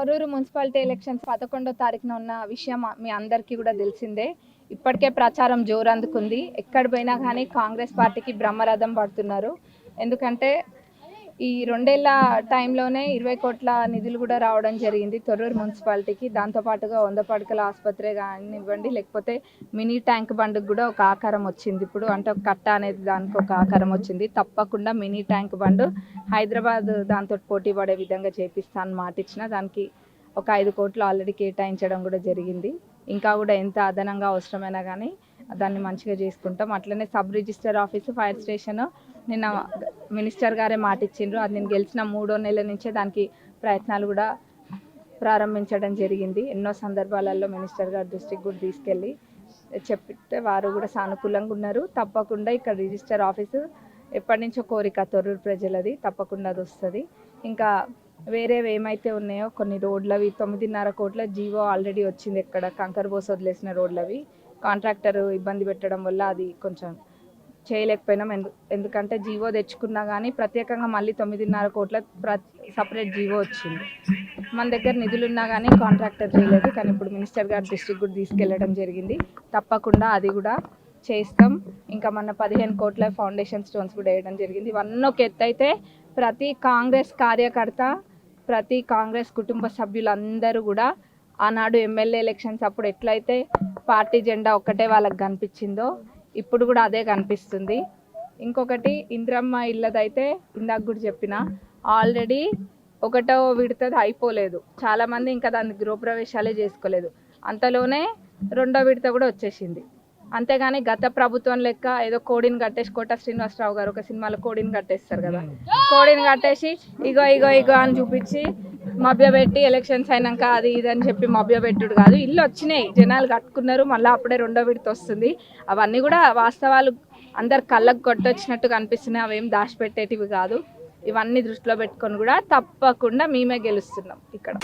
Thorrur municipality elections 11వ తారీఖున ఉన్న విషయం మీ అందరికీ కూడా తెలిసిందే. ఇప్పటికే ప్రచారం జోరందుకుంది. ఎక్కడ పోయినా కానీ కాంగ్రెస్ పార్టీకి బ్రహ్మరథం పడుతున్నారు. ఎందుకంటే ఈ 2 ఏళ్ల టైంలోనే 20 కోట్ల నిధులు కూడా రావడం జరిగింది తొర్రూరు మున్సిపాలిటీకి. దాంతోపాటుగా 100 పడకల ఆసుపత్రి కానివ్వండి, లేకపోతే మినీ ట్యాంక్ బండ్కి కూడా ఒక ఆకారం వచ్చింది. ఇప్పుడు అంటే ఒక కట్ట అనేది దానికి ఒక ఆకారం వచ్చింది. తప్పకుండా మినీ ట్యాంక్ బండ్ హైదరాబాద్ దాంతో పోటీ పడే విధంగా చేపిస్తాను మాట ఇచ్చిన. దానికి ఒక 5 కోట్లు ఆల్రెడీ కేటాయించడం కూడా జరిగింది. ఇంకా కూడా ఎంత అదనంగా అవసరమైనా కానీ దాన్ని మంచిగా చేసుకుంటాం. అట్లనే sub register office, fire station నిన్న మినిస్టర్ గారే మాట ఇచ్చిండ్రు. అది నేను గెలిచిన 3వ నెల నుంచే దానికి ప్రయత్నాలు కూడా ప్రారంభించడం జరిగింది. ఎన్నో సందర్భాలలో మినిస్టర్ గారు దృష్టికి కూడా తీసుకెళ్ళి చెప్తే వారు కూడా సానుకూలంగా ఉన్నారు. తప్పకుండా ఇక్కడ రిజిస్టర్ ఆఫీసు ఎప్పటి నుంచో కోరిక తొర్రూరు ప్రజలది, తప్పకుండా అది వస్తుంది. ఇంకా వేరేవి ఏమైతే ఉన్నాయో కొన్ని రోడ్లవి 9.5 కోట్ల జీవో ఆల్రెడీ వచ్చింది. ఎక్కడ కంకర్ పోసి వదిలేసిన రోడ్లవి కాంట్రాక్టర్ ఇబ్బంది పెట్టడం వల్ల అది కొంచెం చేయలేకపోయినాం. ఎందుకంటే జీవో తెచ్చుకున్నా కానీ ప్రత్యేకంగా మళ్ళీ 9.5 కోట్ల సపరేట్ జీవో వచ్చింది. మన దగ్గర నిధులు ఉన్నా కానీ కాంట్రాక్టర్ చేయలేదు. కానీ ఇప్పుడు మినిస్టర్ గారి దృష్టికి కూడా తీసుకెళ్లడం జరిగింది. తప్పకుండా అది కూడా చేస్తాం. ఇంకా మన 15 కోట్ల ఫౌండేషన్ స్టోన్స్ కూడా వేయడం జరిగింది. ఇవన్నీ ఒక ఎత్తు అయితే ప్రతి కాంగ్రెస్ కార్యకర్త, ప్రతి కాంగ్రెస్ కుటుంబ సభ్యులందరూ కూడా ఆనాడు ఎమ్మెల్యే ఎలక్షన్స్ అప్పుడు ఎట్లయితే పార్టీ జెండా ఒక్కటే వాళ్ళకి కనిపించిందో ఇప్పుడు కూడా అదే కనిపిస్తుంది. ఇంకొకటి ఇంద్రమ్మ ఇళ్ళదైతే ఇందాక కూడా చెప్పిన ఆల్రెడీ 1వ విడతది అయిపోలేదు. చాలామంది ఇంకా దాన్ని గృహప్రవేశాలే చేసుకోలేదు. అంతలోనే 2వ విడత కూడా వచ్చేసింది. అంతేగాని గత ప్రభుత్వం లెక్క ఏదో కోడిని కట్టేసి కోట శ్రీనివాసరావు గారు ఒక సినిమాలో కోడిని కట్టేస్తారు కదా, కోడిని కట్టేసి ఇగో ఇగో ఇగో అని చూపించి మభ్యపెట్టి ఎలక్షన్స్ అయినాక అది ఇదని చెప్పి మభ్యపెట్టుడు కాదు. ఇల్లు వచ్చినాయి, జనాలు కట్టుకున్నారు, మళ్ళీ అప్పుడే 2వ విడత వస్తుంది. అవన్నీ కూడా వాస్తవాలు అందరు కళ్ళకు కొట్టొచ్చినట్టు కనిపిస్తున్నాయి. అవేం దాచిపెట్టేటివి కాదు. ఇవన్నీ దృష్టిలో పెట్టుకొని కూడా తప్పకుండా మేమే గెలుస్తున్నాం ఇక్కడ.